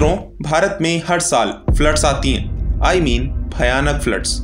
मित्रों, भारत में हर साल फ्लड्स आती हैं। आई मीन भयानक फ्लड्स।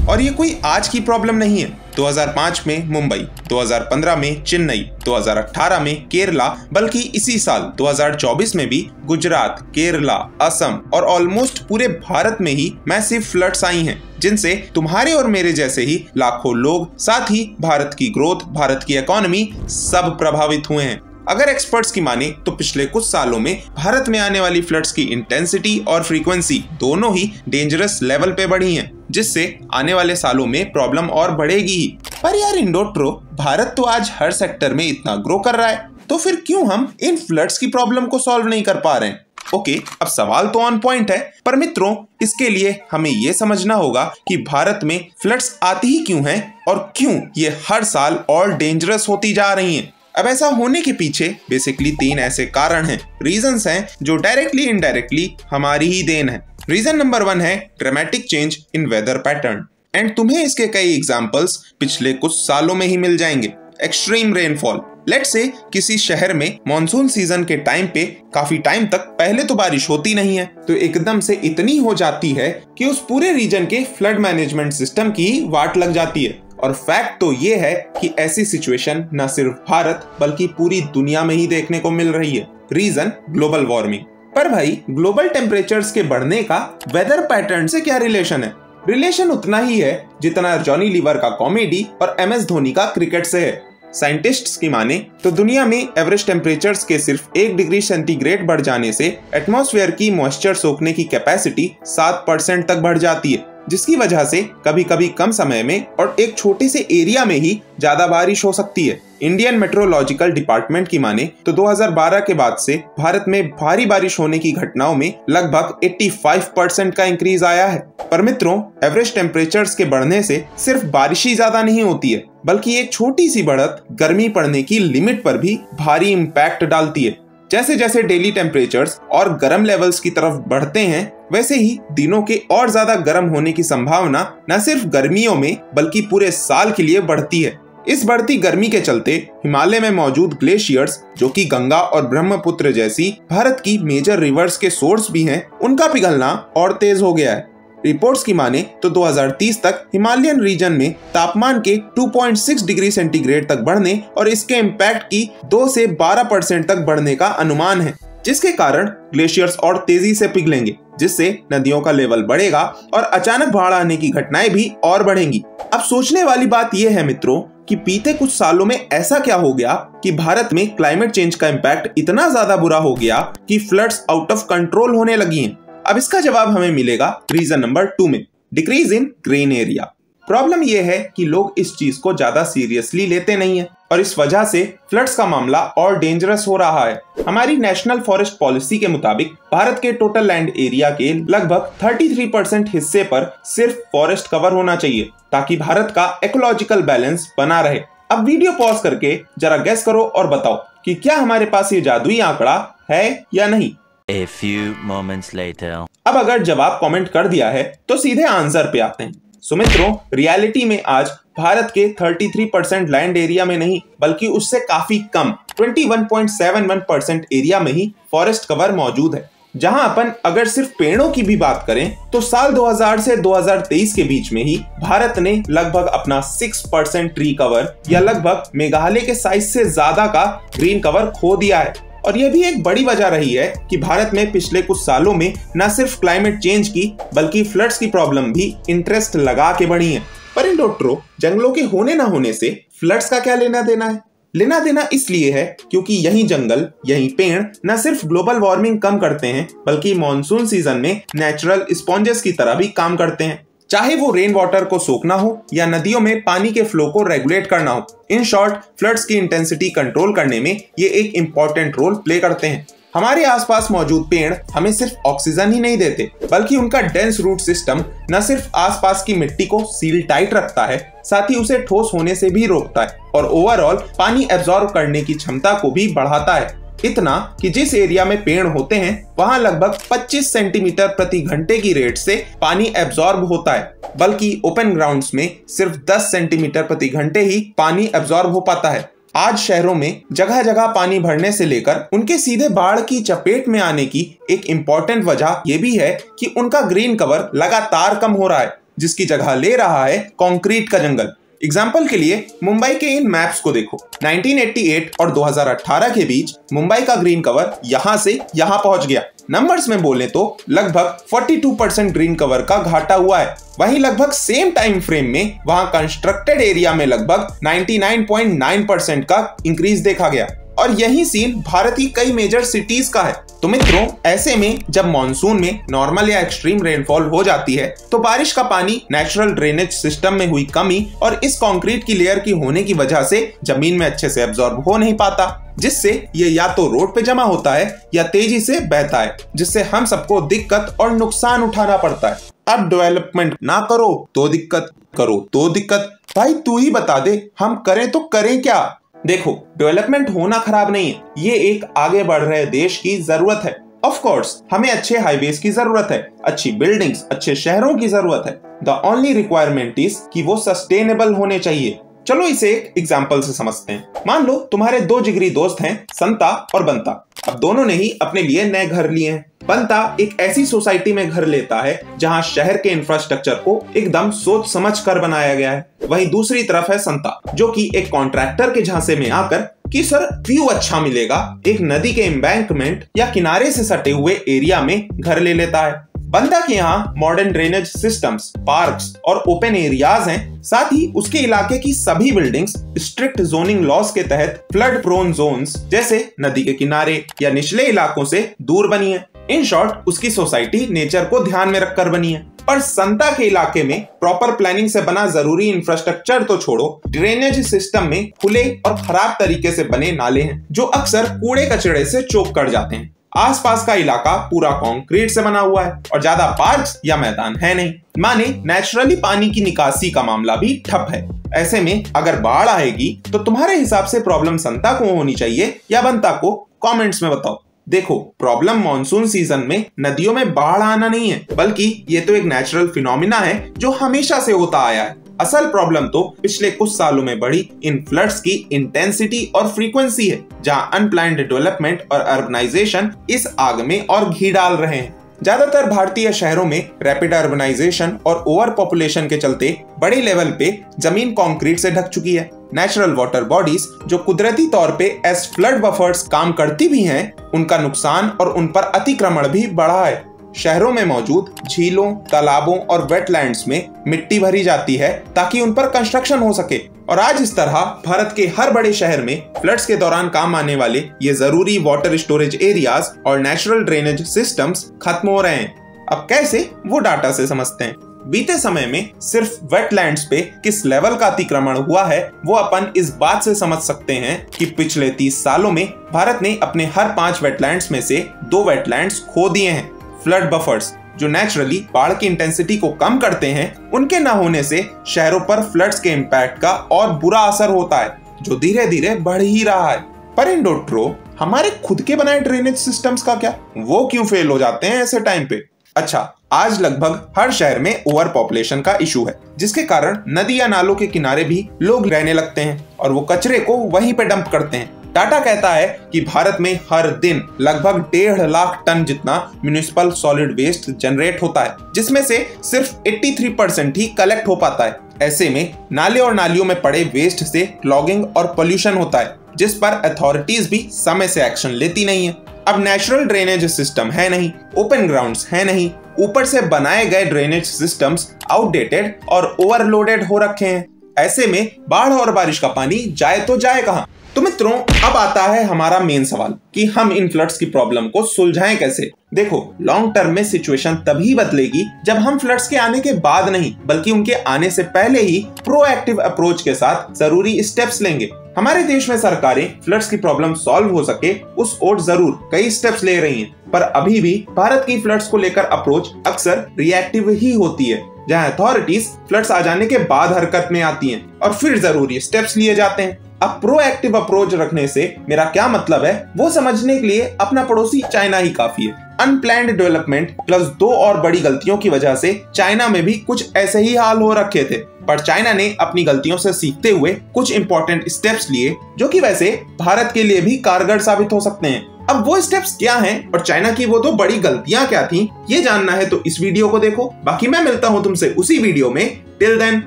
और ये कोई आज की प्रॉब्लम नहीं है। 2005 में मुंबई, 2015 में चेन्नई, 2018 में केरला, बल्कि इसी साल 2024 में भी गुजरात, केरला, असम और ऑलमोस्ट पूरे भारत में ही मैसिव फ्लड्स आई हैं, जिनसे तुम्हारे और मेरे जैसे ही लाखों लोग, साथ ही भारत की ग्रोथ, भारत की इकोनॉमी सब प्रभावित हुए हैं। अगर एक्सपर्ट्स की माने तो पिछले कुछ सालों में भारत में आने वाली फ्लड्स की इंटेंसिटी और फ्रीक्वेंसी दोनों ही डेंजरस लेवल पे बढ़ी हैं, जिससे आने वाले सालों में प्रॉब्लम और बढ़ेगी ही। पर यार इंडोट्रो, भारत तो आज हर सेक्टर में इतना ग्रो कर रहा है, तो फिर क्यों हम इन फ्लड्स की प्रॉब्लम को सॉल्व नहीं कर पा रहे हैं? ओके, अब सवाल तो ऑन पॉइंट है, पर मित्रों इसके लिए हमें ये समझना होगा कि भारत में फ्लड्स आती ही क्यों हैं और क्यों ये हर साल और डेंजरस होती जा रही हैं। अब ऐसा होने के पीछे बेसिकली 3 ऐसे कारण हैं, रीजंस हैं जो डायरेक्टली इनडायरेक्टली हमारी ही देन है। रीजन नंबर 1 है dramatic change in weather pattern, and तुम्हें इसके कई एग्जांपल्स पिछले कुछ सालों में ही मिल जाएंगे। एक्सट्रीम रेनफॉल, लेट्स से किसी शहर में मॉनसून सीजन के टाइम पे काफी टाइम तक पहले तो बारिश होती नहीं है, तो एकदम से इतनी हो जाती है कि उस पूरे रीजन के फ्लड मैनेजमेंट सिस्टम की वाट लग जाती है। और फैक्ट तो ये है कि ऐसी सिचुएशन न सिर्फ भारत बल्कि पूरी दुनिया में ही देखने को मिल रही है। Reason global warming. पर भाई, ग्लोबल टेम्परेचर्स के बढ़ने का वेदर पैटर्न से क्या रिलेशन है? रिलेशन उतना ही है जितना जॉनी लीवर का कॉमेडी और MS धोनी का क्रिकेट से है। साइंटिस्ट्स की माने तो दुनिया में एवरेज टेम्परेचर्स के सिर्फ 1 डिग्री सेंटीग्रेड बढ़ जाने से एटमॉस्फेयर की मॉइस्चर सोखने की कैपेसिटी 7% तक बढ़ जाती है, जिसकी वजह से कभी कभी कम समय में और एक छोटे से एरिया में ही ज्यादा बारिश हो सकती है। इंडियन मेट्रोलॉजिकल डिपार्टमेंट की माने तो 2012 के बाद से भारत में भारी बारिश होने की घटनाओं में लगभग 85% का इंक्रीज आया है। पर मित्रों, एवरेज टेम्परेचर्स के बढ़ने से सिर्फ बारिश ही ज्यादा नहीं होती है, बल्कि एक छोटी सी बढ़त गर्मी पड़ने की लिमिट पर भी भारी इम्पैक्ट डालती है। जैसे जैसे डेली टेम्परेचर्स और गर्म लेवल्स की तरफ बढ़ते हैं, वैसे ही दिनों के और ज्यादा गर्म होने की संभावना न सिर्फ गर्मियों में बल्कि पूरे साल के लिए बढ़ती है। इस बढ़ती गर्मी के चलते हिमालय में मौजूद ग्लेशियर्स, जो कि गंगा और ब्रह्मपुत्र जैसी भारत की मेजर रिवर्स के सोर्स भी हैं, उनका पिघलना और तेज हो गया है। रिपोर्ट्स की माने तो 2030 तक हिमालयन रीजन में तापमान के 2.6 डिग्री सेंटीग्रेड तक बढ़ने और इसके इम्पैक्ट की 2 से 12% तक बढ़ने का अनुमान है, जिसके कारण ग्लेशियर्स और तेजी से पिघलेंगे, जिससे नदियों का लेवल बढ़ेगा और अचानक बाढ़ आने की घटनाएं भी और बढ़ेंगी। अब सोचने वाली बात यह है मित्रों कि बीते कुछ सालों में ऐसा क्या हो गया कि भारत में क्लाइमेट चेंज का इम्पैक्ट इतना ज्यादा बुरा हो गया कि फ्लड्स आउट ऑफ कंट्रोल होने लगी हैं। अब इसका जवाब हमें मिलेगा रीजन नंबर 2 में, decrease in green area. Problem यह है कि लोग इस चीज को ज्यादा सीरियसली लेते नहीं है और इस वजह से फ्लड्स का मामला और डेंजरस हो रहा है। हमारी नेशनल फॉरेस्ट पॉलिसी के मुताबिक भारत के टोटल लैंड एरिया के लगभग 33% हिस्से पर सिर्फ फॉरेस्ट कवर होना चाहिए, ताकि भारत का इकोलॉजिकल बैलेंस बना रहे। अब वीडियो पॉज करके जरा गेस करो और बताओ कि क्या हमारे पास ये जादुई आंकड़ा है या नहीं। A few moments later. अब अगर जवाब कमेंट कर दिया है तो सीधे आंसर पे आते हैं। सो मित्रों, रियलिटी में आज भारत के 33% लैंड एरिया में नहीं बल्कि उससे काफी कम 21.71% एरिया में ही फॉरेस्ट कवर मौजूद है। जहां अपन अगर सिर्फ पेड़ों की भी बात करें तो साल 2000 से 2023 के बीच में ही भारत ने लगभग अपना 6% ट्री कवर या लगभग मेघालय के साइज से ज्यादा का ग्रीन कवर खो दिया है। और यह भी एक बड़ी वजह रही है कि भारत में पिछले कुछ सालों में न सिर्फ क्लाइमेट चेंज की बल्कि फ्लड्स की प्रॉब्लम भी इंटरेस्ट लगा के बढ़ी है। पर इंडोट्रो, जंगलों के होने न होने से फ्लड्स का क्या लेना देना है? लेना देना इसलिए है क्योंकि यही जंगल, यही पेड़ न सिर्फ ग्लोबल वार्मिंग कम करते हैं बल्कि मॉनसून सीजन में नेचुरल स्पॉन्जेस की तरह भी काम करते हैं, चाहे वो रेन वाटर को सोखना हो या नदियों में पानी के फ्लो को रेगुलेट करना हो। इन शॉर्ट, फ्लड्स की इंटेंसिटी कंट्रोल करने में ये एक इम्पोर्टेंट रोल प्ले करते हैं। हमारे आसपास मौजूद पेड़ हमें सिर्फ ऑक्सीजन ही नहीं देते बल्कि उनका डेंस रूट सिस्टम न सिर्फ आसपास की मिट्टी को सील टाइट रखता है, साथ ही उसे ठोस होने से भी रोकता है और ओवरऑल पानी एब्जॉर्ब करने की क्षमता को भी बढ़ाता है। इतना कि जिस एरिया में पेड़ होते हैं वहां लगभग 25 सेंटीमीटर प्रति घंटे की रेट से पानी एब्जॉर्ब होता है, बल्कि ओपन ग्राउंड्स में सिर्फ 10 सेंटीमीटर प्रति घंटे ही पानी एब्जॉर्ब हो पाता है। आज शहरों में जगह जगह पानी भरने से लेकर उनके सीधे बाढ़ की चपेट में आने की एक इम्पोर्टेंट वजह यह भी है कि उनका ग्रीन कवर लगातार कम हो रहा है, जिसकी जगह ले रहा है कंक्रीट का जंगल। एग्जाम्पल के लिए मुंबई के इन मैप्स को देखो। 1988 और 2018 के बीच मुंबई का ग्रीन कवर यहां से यहां पहुंच गया। नंबर्स में बोले तो लगभग 42% ग्रीन कवर का घाटा हुआ है। वहीं लगभग सेम टाइम फ्रेम में वहां कंस्ट्रक्टेड एरिया में लगभग 99.9% का इंक्रीज देखा गया। और यही सीन भारत की कई मेजर सिटीज का है। तो मित्रों, ऐसे में जब मॉनसून में नॉर्मल या एक्सट्रीम रेनफॉल हो जाती है तो बारिश का पानी नेचुरल ड्रेनेज सिस्टम में हुई कमी और इस कंक्रीट की लेयर की होने की वजह से जमीन में अच्छे से एब्जॉर्ब हो नहीं पाता, जिससे ये या तो रोड पे जमा होता है या तेजी से बहता है, जिससे हम सबको दिक्कत और नुकसान उठाना पड़ता है। अब डेवलपमेंट ना करो तो दिक्कत, करो तो दिक्कत। भाई तू ही बता दे, हम करें तो करें क्या? देखो, डेवलपमेंट होना खराब नहीं है, ये एक आगे बढ़ रहे देश की जरूरत है। ऑफ कोर्स हमें अच्छे हाईवेज की जरूरत है, अच्छी बिल्डिंग्स, अच्छे शहरों की जरूरत है। द ओनली रिक्वायरमेंट इज कि वो सस्टेनेबल होने चाहिए। चलो इसे एक एग्जाम्पल से समझते हैं। मान लो तुम्हारे दो जिगरी दोस्त हैं, संता और बंता। अब दोनों ने ही अपने लिए नए घर लिए हैं। बंता एक ऐसी सोसाइटी में घर लेता है जहां शहर के इंफ्रास्ट्रक्चर को एकदम सोच समझ कर बनाया गया है। वहीं दूसरी तरफ है संता, जो कि एक कॉन्ट्रैक्टर के झांसे में आकर कि सर व्यू अच्छा मिलेगा, एक नदी के एम्बैंकमेंट या किनारे से सटे हुए एरिया में घर ले लेता है। बंदा के यहाँ मॉडर्न ड्रेनेज सिस्टम्स, पार्क्स और ओपन एरियाज हैं। साथ ही उसके इलाके की सभी बिल्डिंग्स स्ट्रिक्ट जोनिंग लॉज के तहत फ्लड प्रोन जोन्स जैसे नदी के किनारे या निचले इलाकों से दूर बनी है। इन शॉर्ट उसकी सोसाइटी नेचर को ध्यान में रखकर बनी है। पर संता के इलाके में प्रॉपर प्लानिंग से बना जरूरी इंफ्रास्ट्रक्चर तो छोड़ो, ड्रेनेज सिस्टम में खुले और खराब तरीके से बने नाले हैं जो अक्सर कूड़े कचड़े से चोक कर जाते हैं। आसपास का इलाका पूरा कंक्रीट से बना हुआ है और ज्यादा पार्क्स या मैदान है नहीं। माने नेचुरली पानी की निकासी का मामला भी ठप है। ऐसे में अगर बाढ़ आएगी तो तुम्हारे हिसाब से प्रॉब्लम संता को होनी चाहिए या बंता को? कमेंट्स में बताओ। देखो, प्रॉब्लम मॉनसून सीजन में नदियों में बाढ़ आना नहीं है, बल्कि ये तो एक नेचुरल फिनोमिना है जो हमेशा से होता आया है। असल प्रॉब्लम तो पिछले कुछ सालों में बढ़ी इन फ्लड्स की इंटेंसिटी और फ्रीक्वेंसी है, जहां अनप्लान्ड डेवलपमेंट और अर्बनाइजेशन इस आग में और घी डाल रहे हैं। ज्यादातर भारतीय शहरों में रैपिड अर्बनाइजेशन और ओवर पॉपुलेशन के चलते बड़े लेवल पे जमीन कंक्रीट से ढक चुकी है। नेचुरल वाटर बॉडीज जो कुदरती तौर पे एज फ्लड बफर्स काम करती भी हैं, उनका नुकसान और उन पर अतिक्रमण भी बढ़ा है। शहरों में मौजूद झीलों, तालाबों और वेटलैंड्स में मिट्टी भरी जाती है ताकि उन पर कंस्ट्रक्शन हो सके। और आज इस तरह भारत के हर बड़े शहर में फ्लड्स के दौरान काम आने वाले ये जरूरी वाटर स्टोरेज एरियाज और नेचुरल ड्रेनेज सिस्टम्स खत्म हो रहे हैं। अब कैसे, वो डाटा से समझते हैं। बीते समय में सिर्फ वेटलैंड्स पे किस लेवल का अतिक्रमण हुआ है वो अपन इस बात से समझ सकते हैं कि पिछले 30 सालों में भारत ने अपने हर 5 वेटलैंड्स में से 2 वेटलैंड्स खो दिए हैं। फ्लड बफर्स जो नेचुरली बाढ़ की इंटेंसिटी को कम करते हैं, उनके न होने से शहरों पर फ्लड्स के इम्पैक्ट का और बुरा असर होता है, जो धीरे धीरे बढ़ ही रहा है। पर इन डॉक्टरों, हमारे खुद के बनाए ड्रेनेज सिस्टम्स का क्या? वो क्यों फेल हो जाते हैं ऐसे टाइम पे? अच्छा, आज लगभग हर शहर में ओवर पॉपुलेशन का इशू है, जिसके कारण नदी या नालों के किनारे भी लोग रहने लगते हैं और वो कचरे को वहीं पे डंप करते हैं। डाटा कहता है कि भारत में हर दिन लगभग 1.5 लाख टन जितना म्युनिसिपल सॉलिड वेस्ट जनरेट होता है, जिसमें से सिर्फ 83% ही कलेक्ट हो पाता है। ऐसे में नाले और नालियों में पड़े वेस्ट से क्लॉगिंग और पोल्यूशन होता है, जिस पर अथॉरिटीज भी समय से एक्शन लेती नहीं है। अब नेचुरल ड्रेनेज सिस्टम है नहीं, ओपन ग्राउंड्स है नहीं, ऊपर से बनाए गए ड्रेनेज सिस्टम्स आउटडेटेड और ओवरलोडेड हो रखे हैं। ऐसे में बाढ़ और बारिश का पानी जाए तो जाए कहाँ? तो मित्रों, अब आता है हमारा मेन सवाल कि हम इन फ्लड्स की प्रॉब्लम को सुलझाएं कैसे। देखो, लॉन्ग टर्म में सिचुएशन तभी बदलेगी जब हम फ्लड्स के आने के बाद नहीं, बल्कि उनके आने से पहले ही प्रोएक्टिव अप्रोच के साथ जरूरी स्टेप्स लेंगे। हमारे देश में सरकारें फ्लड्स की प्रॉब्लम सॉल्व हो सके उस ओर जरूर कई स्टेप्स ले रही हैं, पर अभी भी भारत की फ्लड्स को लेकर अप्रोच अक्सर रिएक्टिव ही होती है, जहां अथॉरिटीज फ्लड्स आ जाने के बाद हरकत में आती हैं और फिर जरूरी स्टेप्स लिए जाते हैं। अब प्रोएक्टिव अप्रोच रखने से मेरा क्या मतलब है वो समझने के लिए अपना पड़ोसी चाइना ही काफी है। अनप्लैन्ड डेवलपमेंट प्लस 2 और बड़ी गलतियों की वजह से चाइना में भी कुछ ऐसे ही हाल हो रखे थे, पर चाइना ने अपनी गलतियों से सीखते हुए कुछ इंपॉर्टेंट स्टेप्स लिए जो कि वैसे भारत के लिए भी कारगर साबित हो सकते हैं। अब वो स्टेप्स क्या हैं और चाइना की वो 2 बड़ी गलतियां क्या थी, ये जानना है तो इस वीडियो को देखो। बाकी मैं मिलता हूं तुमसे उसी वीडियो में। टिल देन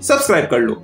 सब्सक्राइब कर लो।